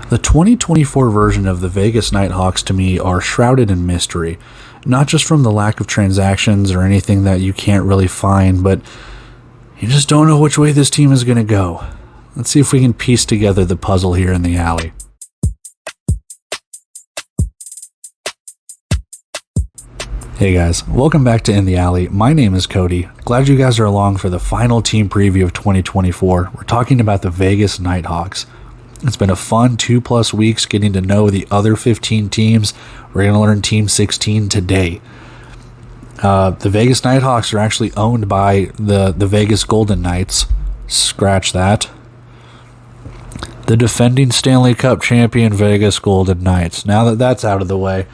The 2024 version of the Vegas Nighthawks to me are shrouded in mystery, not just from the lack of transactions or anything that you can't really find, but you just don't know which way this team is going to go. Let's see if we can piece together the puzzle here in the alley. Hey guys, welcome back to In the Alley. My name is Cody. Glad you guys are along for the final team preview of 2024. We're talking about the Vegas Nighthawks. It's been a fun 2+ weeks getting to know the other 15 teams. We're going to learn Team 16 today. The Vegas Nighthawks are actually owned by the Vegas Golden Knights. Scratch that. The defending Stanley Cup champion Vegas Golden Knights. Now that that's out of the way,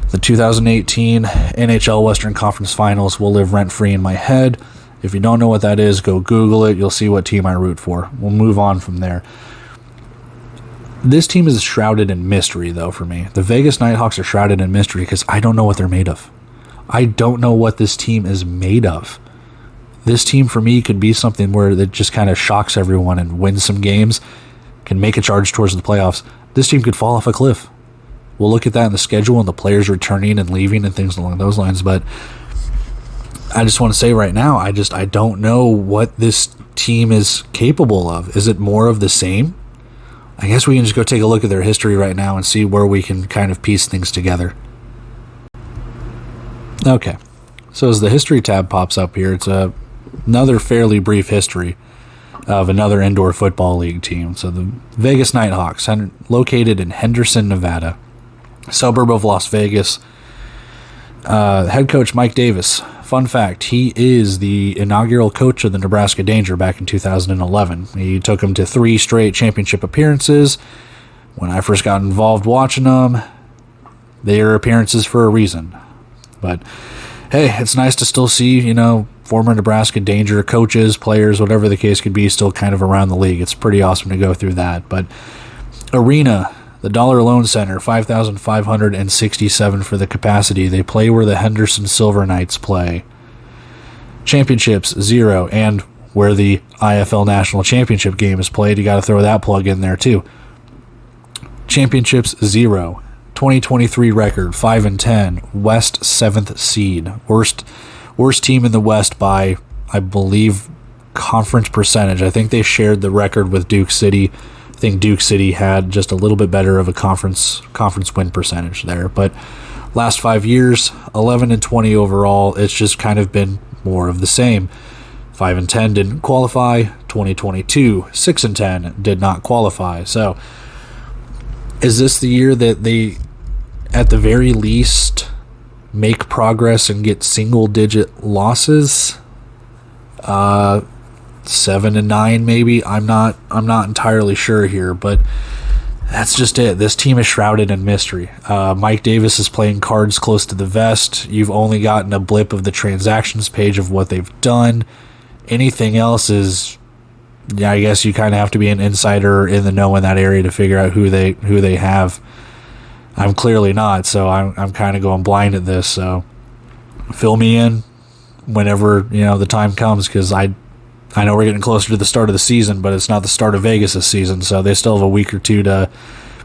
the 2018 NHL Western Conference Finals will live rent-free in my head. If you don't know what that is, go Google it. You'll see what team I root for. We'll move on from there. This team is shrouded in mystery, though, for me. The Vegas Nighthawks are shrouded in mystery because I don't know what they're made of. I don't know what this team is made of. This team, for me, could be something where it just kind of shocks everyone and wins some games, can make a charge towards the playoffs. This team could fall off a cliff. We'll look at that in the schedule and the players returning and leaving and things along those lines, but I just want to say right now, I don't know what this team is capable of. Is it more of the same? I guess we can just go take a look at their history right now and see where we can kind of piece things together. Okay, so as the history tab pops up here, it's another fairly brief history of another indoor football league team. So the Vegas Nighthawks, located in Henderson, Nevada, suburb of Las Vegas. Head coach Mike Davis. Fun fact, he is the inaugural coach of the Nebraska Danger back in 2011. He took them to 3 straight championship appearances. When I first got involved watching them, they are appearances for a reason. But hey, it's nice to still see, former Nebraska Danger coaches, players, whatever the case could be, still kind of around the league. It's pretty awesome to go through that. But arena, the Dollar Loan Center, 5,567 for the capacity. They play where the Henderson Silver Knights play. Championships, 0. And where the IFL National Championship game is played, you got to throw that plug in there too. Championships, 0. 2023 record, 5-10. West 7th seed. Worst team in the West by, I believe, conference percentage. I think they shared the record with Duke City. I think Duke City had just a little bit better of a conference win percentage there. But last 5 years, 11-20 overall. It's just kind of been more of the same. 5-10 didn't qualify. 2022, 6-10 did not qualify. So is this the year that they, at the very least, make progress and get single-digit losses? 7-9 maybe. I'm not entirely sure here, but that's just it. This team is shrouded in mystery. Mike Davis is playing cards close to the vest. You've only gotten a blip of the transactions page of what they've done. Anything else is, I guess you kind of have to be an insider in the know in that area to figure out who they have. I'm clearly not, so I'm kind of going blind at this. So fill me in whenever the time comes, because I know we're getting closer to the start of the season, but it's not the start of Vegas' season, so they still have a week or two to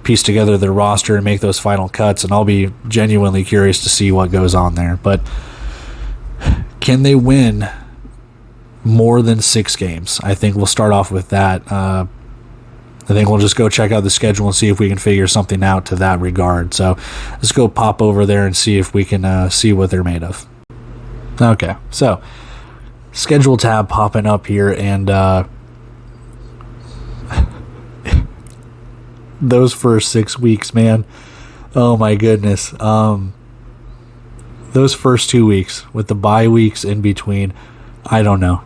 piece together their roster and make those final cuts, and I'll be genuinely curious to see what goes on there. But can they win more than 6 games? I think we'll start off with that. I think we'll just go check out the schedule and see if we can figure something out to that regard. So let's go pop over there and see if we can see what they're made of. Okay, so schedule tab popping up here, and those first 6 weeks, man, oh my goodness. Those first 2 weeks with the bye weeks in between, I don't know.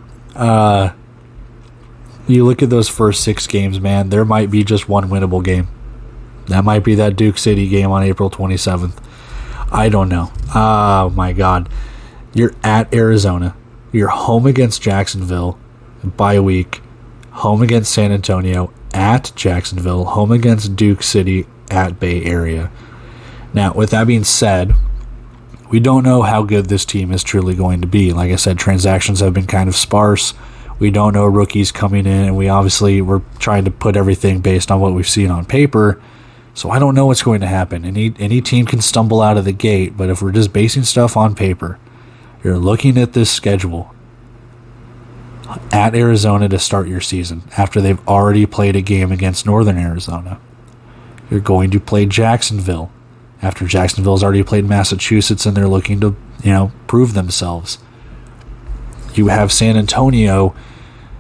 You look at those first 6 games, man, there might be just one winnable game. That might be that Duke City game on April 27th. I don't know. Oh my God. You're at Arizona. You're home against Jacksonville, bye week, home against San Antonio, at Jacksonville, home against Duke City, at Bay Area. Now, with that being said, we don't know how good this team is truly going to be. Like I said, transactions have been kind of sparse. We don't know rookies coming in, and we're trying to put everything based on what we've seen on paper. So I don't know what's going to happen. Any team can stumble out of the gate, but if we're just basing stuff on paper, you're looking at this schedule at Arizona to start your season after they've already played a game against Northern Arizona. You're going to play Jacksonville after Jacksonville's already played Massachusetts, and they're looking to, prove themselves. You have San Antonio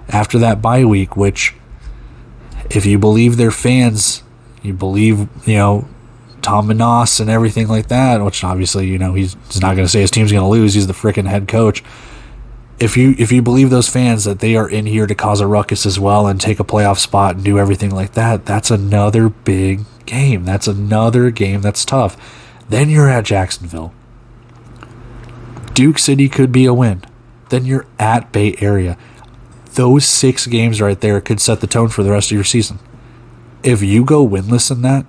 after that bye week, which, if you believe their fans, you believe, Tom Menas and everything like that, which obviously, he's not going to say his team's going to lose. He's the freaking head coach. If you believe those fans that they are in here to cause a ruckus as well and take a playoff spot and do everything like that, that's another big game. That's another game that's tough. Then you're at Jacksonville. Duke City could be a win. Then you're at Bay Area. Those 6 games right there could set the tone for the rest of your season. If you go winless in that,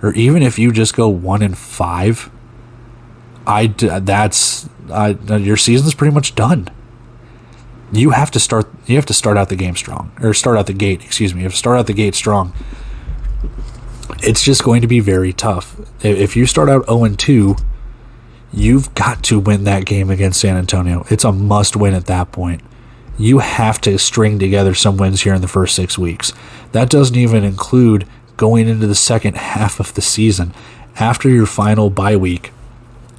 or even if you just go 1-5, your season's pretty much done. You have to start out the game strong, or start out the gate. Excuse me. You have to start out the gate strong. It's just going to be very tough. If you start out 0-2, you've got to win that game against San Antonio. It's a must-win at that point. You have to string together some wins here in the first 6 weeks. That doesn't even include going into the second half of the season. After your final bye week,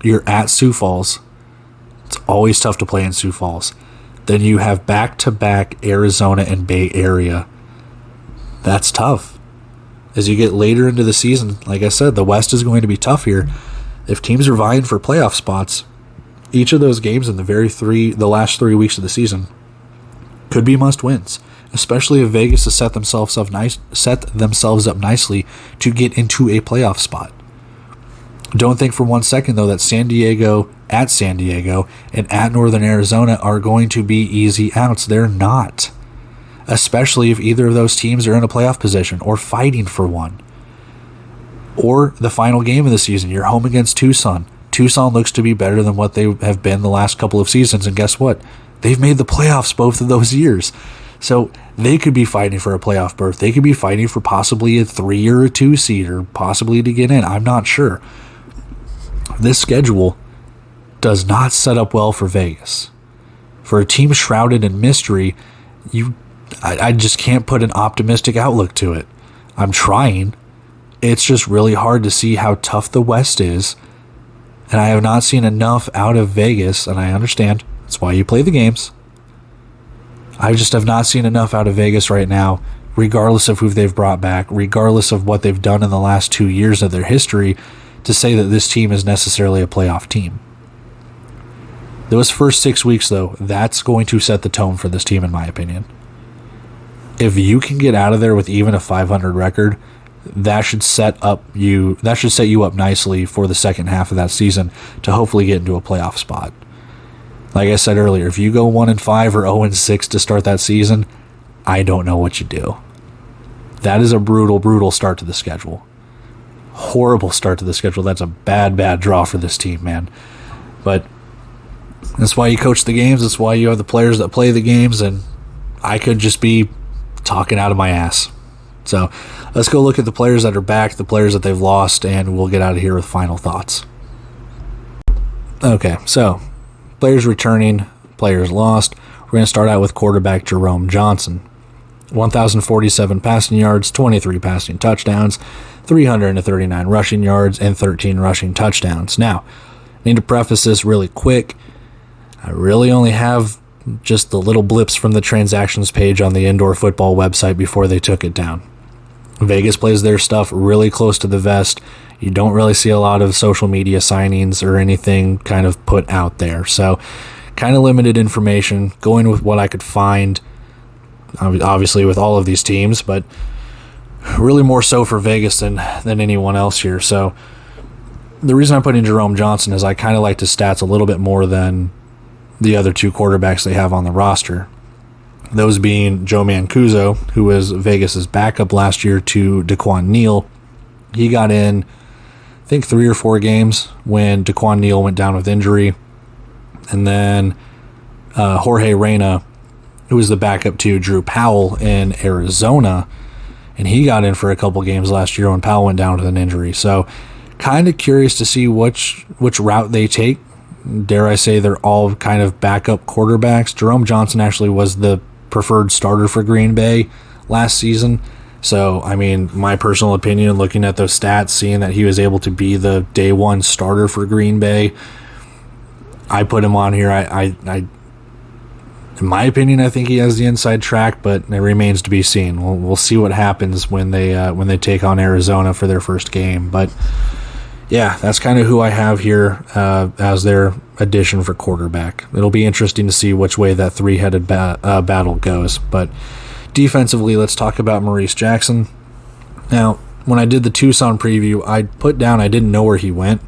you're at Sioux Falls. It's always tough to play in Sioux Falls. Then you have back-to-back Arizona and Bay Area. That's tough. As you get later into the season, like I said, the West is going to be tough here. If teams are vying for playoff spots, each of those games in the last 3 weeks of the season could be must-wins, especially if Vegas has set themselves up nicely to get into a playoff spot. Don't think for 1 second, though, that San Diego and at Northern Arizona are going to be easy outs. They're not. Especially if either of those teams are in a playoff position or fighting for one. Or the final game of the season, you're home against Tucson. Tucson looks to be better than what they have been the last couple of seasons, and guess what? They've made the playoffs both of those years. So they could be fighting for a playoff berth. They could be fighting for possibly a 3 or a 2 seed, or possibly to get in. I'm not sure. This schedule does not set up well for Vegas. For a team shrouded in mystery, I just can't put an optimistic outlook to it. I'm trying. It's just really hard to see how tough the West is, and I have not seen enough out of Vegas, and I understand. That's why you play the games. I just have not seen enough out of Vegas right now, regardless of who they've brought back, regardless of what they've done in the last 2 years of their history, to say that this team is necessarily a playoff team. Those first 6 weeks, though, that's going to set the tone for this team, in my opinion. If you can get out of there with even a 500 record, that should set you up nicely for the second half of that season to hopefully get into a playoff spot. Like I said earlier, if you go 1-5 or 0-6 to start that season, I don't know what you do. That is a brutal, brutal start to the schedule. Horrible start to the schedule. That's a bad, bad draw for this team, man. But that's why you coach the games. That's why you have the players that play the games, and I could just be talking out of my ass. So let's go look at the players that are back, the players that they've lost, and we'll get out of here with final thoughts. Okay, so players returning, players lost. We're going to start out with quarterback Jerome Johnson. 1,047 passing yards, 23 passing touchdowns, 339 rushing yards, and 13 rushing touchdowns. Now, I need to preface this really quick. I really only have just the little blips from the transactions page on the indoor football website before they took it down. Vegas plays their stuff really close to the vest. You don't really see a lot of social media signings or anything kind of put out there. So kind of limited information, going with what I could find, obviously with all of these teams, but really more so for Vegas than anyone else here. So the reason I'm putting Jerome Johnson is I kind of like his stats a little bit more than the other 2 quarterbacks they have on the roster. Those being Joe Mancuso, who was Vegas's backup last year to DeQuan Neal. He got in, I think, 3 or 4 games when DeQuan Neal went down with injury. And then Jorge Reyna who was the backup to Drew Powell in Arizona, and he got in for a couple games last year when Powell went down with an injury. So kind of curious to see which route they take. Dare I say they're all kind of backup quarterbacks. Jerome Johnson actually was the preferred starter for Green Bay last season. So, I mean, my personal opinion, looking at those stats, seeing that he was able to be the day one starter for Green Bay, I put him on here. In my opinion, I think he has the inside track, but it remains to be seen. We'll see what happens when they take on Arizona for their first game. But yeah, that's kind of who I have here as their addition for quarterback. It'll be interesting to see which way that three-headed battle goes. But defensively, let's talk about Maurice Jackson. Now, when I did the Tucson preview, I put down I didn't know where he went.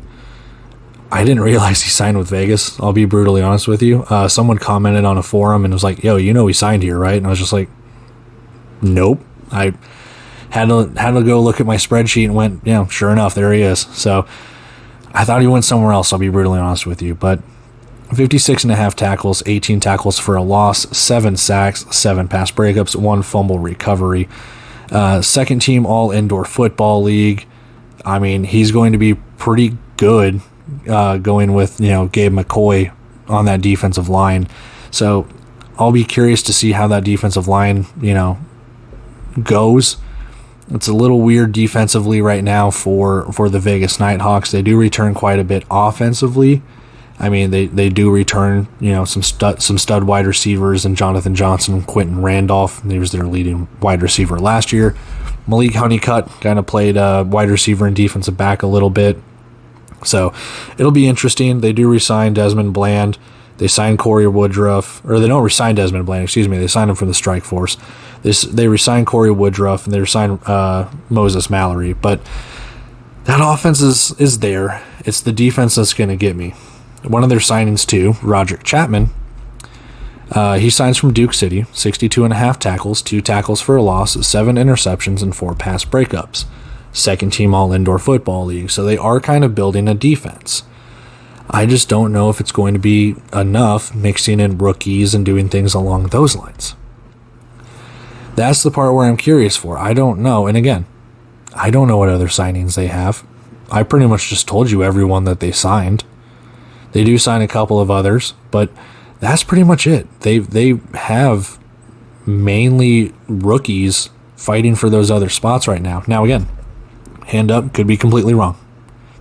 I didn't realize he signed with Vegas. I'll be brutally honest with you. Someone commented on a forum and was like, yo, you know he signed here, right? And I was just like, nope. I had to go look at my spreadsheet and went, yeah, sure enough, there he is. So I thought he went somewhere else, I'll be brutally honest with you. But 56.5 tackles, 18 tackles for a loss, 7 sacks, 7 pass breakups, 1 fumble recovery. Second team all indoor football league. I mean, he's going to be pretty good going with, Gabe McCoy on that defensive line. So I'll be curious to see how that defensive line, goes. It's a little weird defensively right now for the Vegas Nighthawks. They do return quite a bit offensively. I mean, they do return, some stud wide receivers and Jonathan Johnson and Quentin Randolph. He was their leading wide receiver last year. Malik Honeycutt kind of played wide receiver and defensive back a little bit. So it'll be interesting. They do re-sign Desmond Bland. They signed Corey Woodruff, or they don't re-sign Desmond Bland, excuse me. They signed him from the Strike Force. They re-signed Corey Woodruff, and they re-signed Moses Mallory. But that offense is there. It's the defense that's going to get me. One of their signings, too, Roderick Chapman, he signs from Duke City, 62.5 tackles, 2 tackles for a loss, 7 interceptions, and 4 pass breakups. Second team all indoor football league. So they are kind of building a defense. I just don't know if it's going to be enough mixing in rookies and doing things along those lines. That's the part where I'm curious for. I don't know. And again, I don't know what other signings they have. I pretty much just told you everyone that they signed. They do sign a couple of others, but that's pretty much it. They have mainly rookies fighting for those other spots right now. Now again, hand up, could be completely wrong.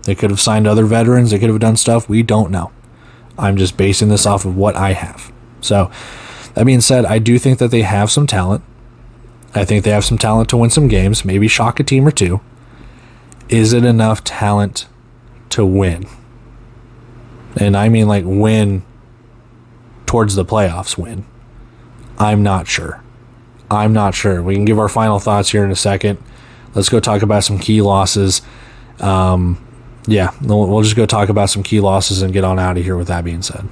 They could have signed other veterans. They could have done stuff. We don't know. I'm just basing this off of what I have. So, that being said, I do think that they have some talent. I think they have some talent to win some games, maybe shock a team or two. Is it enough talent to win? And I mean like win towards the playoffs win. I'm not sure. We can give our final thoughts here in a second. Let's go talk about some key losses. We'll just go talk about some key losses and get on out of here with that being said.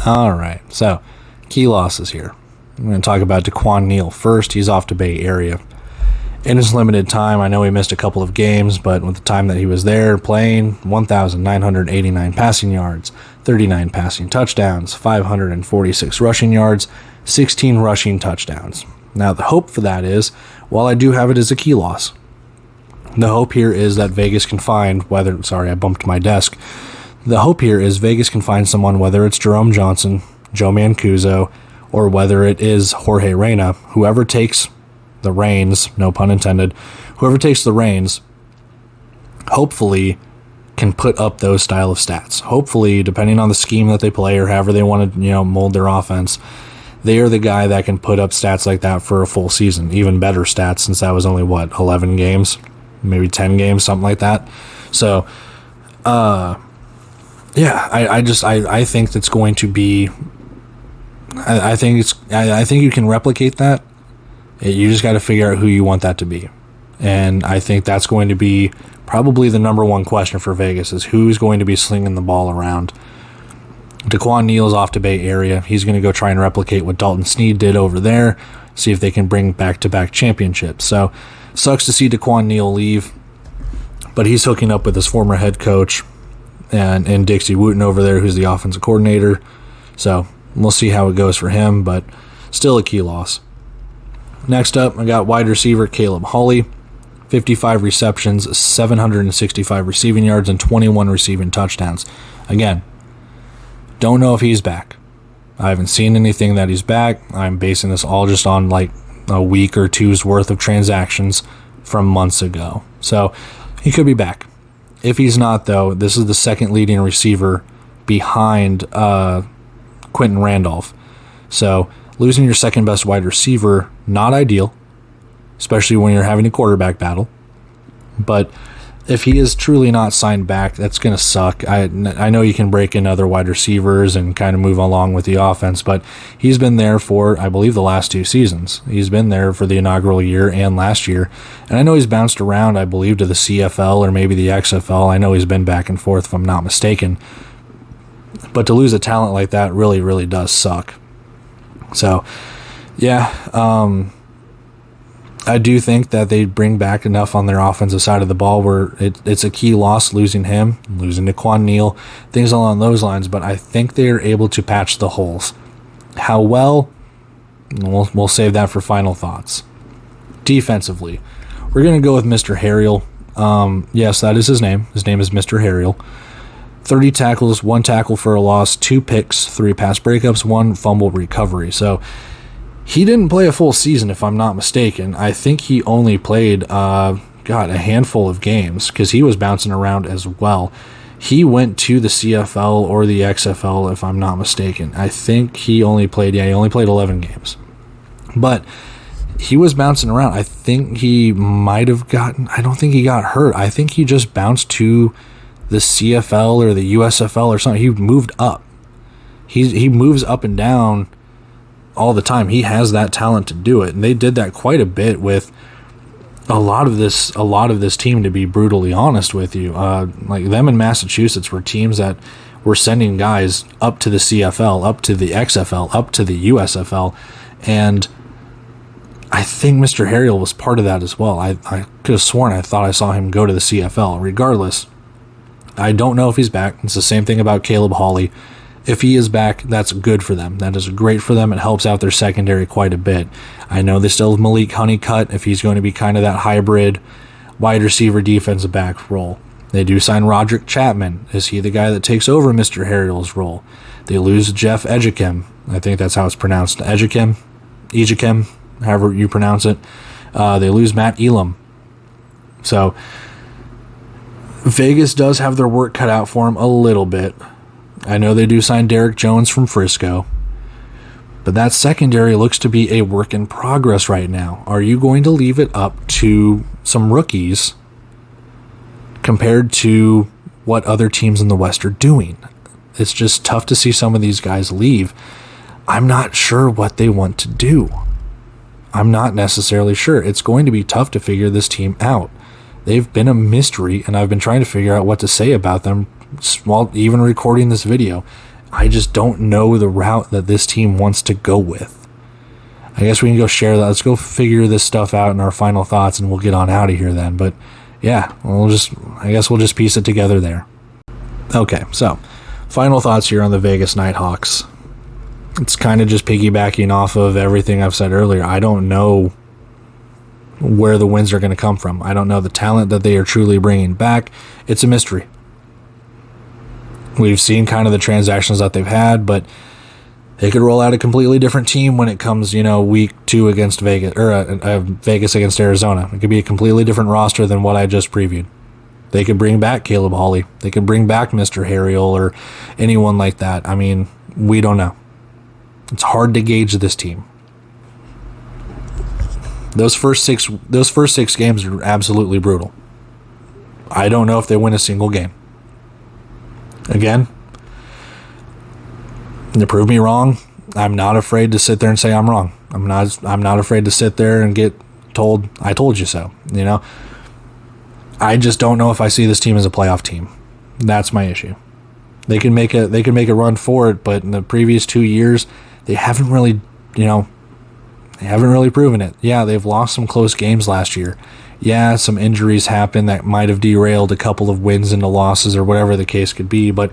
All right, so key losses here. I'm going to talk about Daquan Neal first. He's off to Bay Area. In his limited time, I know he missed a couple of games, but with the time that he was there playing, 1,989 passing yards, 39 passing touchdowns, 546 rushing yards, 16 rushing touchdowns. Now, the hope for that is, while I do have it as a key loss, the hope here is that Vegas can find I bumped my desk. The hope here is Vegas can find someone, whether it's Jerome Johnson, Joe Mancuso, or whether it is Jorge Reyna, whoever takes the reins, no pun intended, whoever takes the reins, hopefully can put up those style of stats. Hopefully, depending on the scheme that they play or however they want to, mold their offense, they are the guy that can put up stats like that for a full season. Even better stats, since that was only, 11 games? Maybe 10 games, something like that. So, I think that's going to be... I think you can replicate that. You just got to figure out who you want that to be. And I think that's going to be probably the number one question for Vegas is who's going to be slinging the ball around. Daquan Neal's off to Bay Area. He's going to go try and replicate what Dalton Snead did over there, see if they can bring back-to-back championships. So, sucks to see Daquan Neal leave, but he's hooking up with his former head coach and Dixie Wooten over there, who's the offensive coordinator. So, We'll see how it goes for him, but still a key loss. Next up, I got wide receiver Caleb Hawley. 55 receptions, 765 receiving yards, and 21 receiving touchdowns. Again, don't know if he's back. I haven't seen anything that he's back. I'm basing this all just on like a week or two's worth of transactions from months ago. So he could be back. If he's not, though, this is the second leading receiver behind Quentin Randolph. So losing your second best wide receiver, not ideal, especially when you're having a quarterback battle. But if he is truly not signed back, that's going to suck. I know you can break in other wide receivers and kind of move along with the offense, but he's been there for, I believe, the last 2 seasons. He's been there for the inaugural year and last year. And I know he's bounced around, I believe, to the CFL or maybe the XFL. I know he's been back and forth, if I'm not mistaken. But to lose a talent like that really, really does suck. So, yeah, I do think that they bring back enough on their offensive side of the ball where it's a key loss losing him, losing Daquan Neal, things along those lines, but I think they are able to patch the holes. How well? We'll save that for final thoughts. Defensively, we're going to go with Mr. Harrell. Yes, that is his name. His name is Mr. Harrell. 30 tackles, 1 tackle for a loss, 2 picks, 3 pass breakups, 1 fumble recovery. So he didn't play a full season, if I'm not mistaken. I think he only played, a handful of games because he was bouncing around as well. He went to the CFL or the XFL, if I'm not mistaken. I think he only played 11 games. But he was bouncing around. I think he might have I don't think he got hurt. I think he just bounced to the CFL or the USFL or something. He moved up. He moves up and down all the time. He has that talent to do it, and they did that quite a bit with a lot of this team, to be brutally honest with you. Like them in Massachusetts were teams that were sending guys up to the CFL, up to the XFL, up to the USFL, and I think Mr. Harrell was part of that as well. I could have sworn I thought I saw him go to the CFL. Regardless, I don't know if he's back. It's the same thing about Caleb Hawley. If he is back, that's good for them. That is great for them. It helps out their secondary quite a bit. I know they still have Malik Honeycutt if he's going to be kind of that hybrid wide receiver defensive back role. They do sign Roderick Chapman. Is he the guy that takes over Mr. Harrell's role? They lose Jeff Ejikim. I think that's how it's pronounced. Ejikim, however you pronounce it. They lose Matt Elam. So Vegas does have their work cut out for them a little bit. I know they do sign Derek Jones from Frisco, but that secondary looks to be a work in progress right now. Are you going to leave it up to some rookies compared to what other teams in the West are doing? It's just tough to see some of these guys leave. I'm not sure what they want to do. I'm not necessarily sure. It's going to be tough to figure this team out. They've been a mystery, and I've been trying to figure out what to say about them while even recording this video. I just don't know the route that this team wants to go with. I guess we can go share that. Let's go figure this stuff out in our final thoughts, and we'll get on out of here then. But yeah, I guess we'll just piece it together there. Okay, so final thoughts here on the Vegas Nighthawks. It's kind of just piggybacking off of everything I've said earlier. I don't know where the wins are going to come from. I don't know the talent that they are truly bringing back. It's a mystery. We've seen kind of the transactions that they've had, but they could roll out a completely different team when it comes, week 2 against Vegas, or Vegas against Arizona. It could be a completely different roster than what I just previewed. They could bring back Caleb Hawley. They could bring back Mr. Harrell or anyone like that. I mean, we don't know. It's hard to gauge this team. Those first six games are absolutely brutal. I don't know if they win a single game. Again, to prove me wrong, I'm not afraid to sit there and say I'm wrong. I'm not afraid to sit there and get told I told you so. I just don't know if I see this team as a playoff team. That's my issue. They can make a run for it, but in the previous 2 years, they haven't really, They haven't really proven it. Yeah, they've lost some close games last year. Yeah, some injuries happened that might have derailed a couple of wins into losses or whatever the case could be. But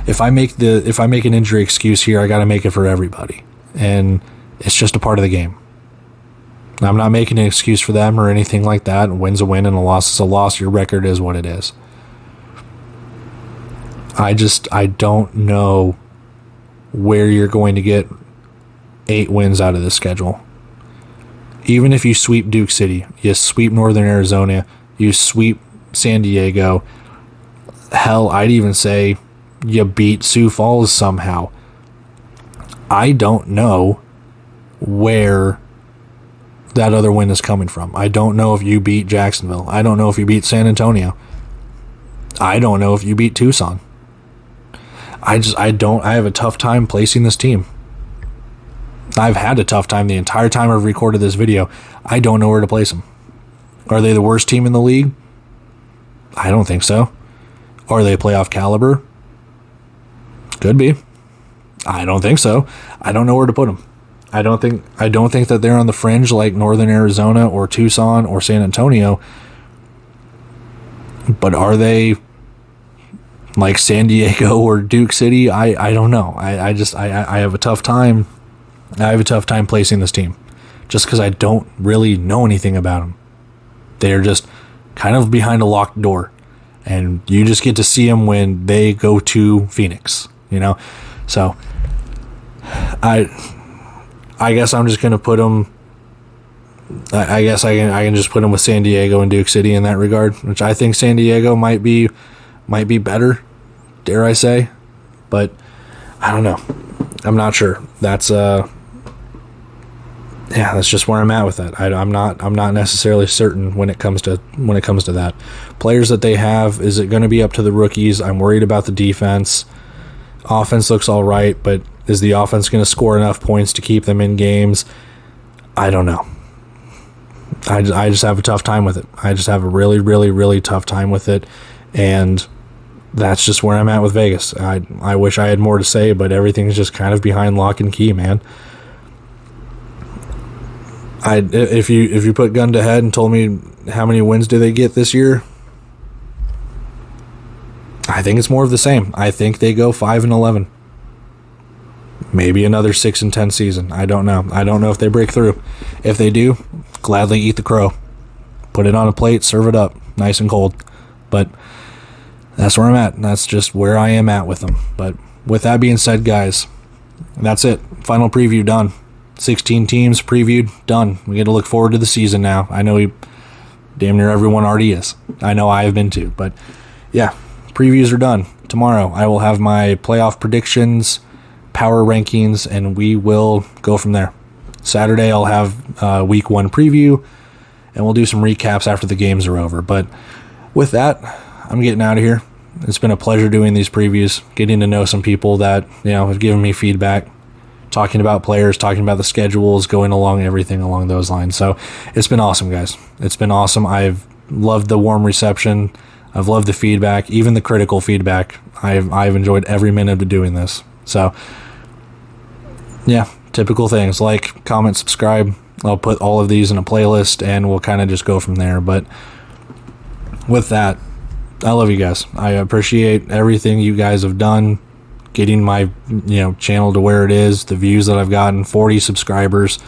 if I make an injury excuse here, I got to make it for everybody, and it's just a part of the game. I'm not making an excuse for them or anything like that. A win's a win and a loss is a loss. Your record is what it is. I don't know where you're going to get 8 wins out of this schedule. Even if you sweep Duke City, you sweep Northern Arizona, you sweep San Diego, hell, I'd even say you beat Sioux Falls somehow. I don't know where that other win is coming from. I don't know if you beat Jacksonville. I don't know if you beat San Antonio. I don't know if you beat Tucson. I have a tough time placing this team. I've had a tough time the entire time I've recorded this video. I don't know where to place them. Are they the worst team in the league? I don't think so. Are they playoff caliber? Could be. I don't think so. I don't know where to put them. I don't think that they're on the fringe like Northern Arizona or Tucson or San Antonio. But are they like San Diego or Duke City? I don't know. I have a tough time. I have a tough time placing this team just because I don't really know anything about them. They're just kind of behind a locked door, and you just get to see them when they go to Phoenix, you know? So I guess I'm just going to put them, I guess I can just put them with San Diego and Duke City in that regard, which I think San Diego might be better, dare I say, but I don't know. I'm not sure. That's just where I'm at with that. I'm not necessarily certain when it comes to that. Players that they have, is it going to be up to the rookies? I'm worried about the defense. Offense looks all right, but is the offense going to score enough points to keep them in games? I don't know. I just have a tough time with it. I just have a really, really, really tough time with it, and that's just where I'm at with Vegas. I wish I had more to say, but everything's just kind of behind lock and key, man. If you put gun to head and told me how many wins do they get this year, I think it's more of the same. I think they go 5-11. Maybe another 6-10 season. I don't know. I don't know if they break through. If they do, gladly eat the crow. Put it on a plate, serve it up, nice and cold. But that's where I'm at. That's just where I am at with them. But with that being said, guys, that's it. Final preview done. 16 teams previewed, done. We get to look forward to the season now. I know damn near everyone already is. I know I have been too. But yeah, previews are done. Tomorrow I will have my playoff predictions, power rankings, and we will go from there. Saturday I'll have week 1 preview, and we'll do some recaps after the games are over. But with that, I'm getting out of here. It's been a pleasure doing these previews, getting to know some people that, have given me feedback, talking about players, talking about the schedules, going along everything along those lines. So it's been awesome, guys. It's been awesome. I've loved the warm reception. I've loved the feedback, even the critical feedback. I've enjoyed every minute of doing this. So yeah, typical things like comment, subscribe. I'll put all of these in a playlist and we'll kind of just go from there. But with that, I love you guys. I appreciate everything you guys have done, getting my channel to where it is, the views that I've gotten, 40 subscribers.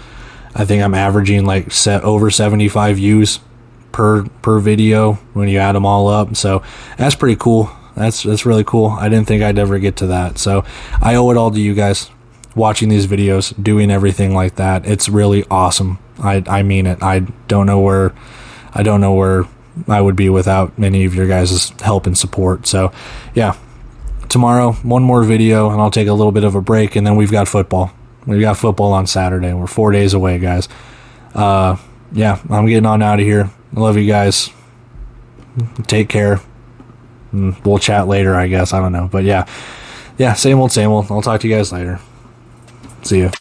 I think I'm averaging like over 75 views per video when you add them all up. So that's pretty cool. That's really cool. I didn't think I'd ever get to that. So I owe it all to you guys watching these videos, doing everything like that. It's really awesome. I mean it. I don't know where I would be without any of your guys' help and support. So yeah, tomorrow, one more video, and I'll take a little bit of a break, and then we've got football. We've got football on Saturday. We're 4 days away, guys. Yeah, I'm getting on out of here. I love you guys. Take care. We'll chat later, I guess. I don't know. But yeah, same old, same old. I'll talk to you guys later. See ya.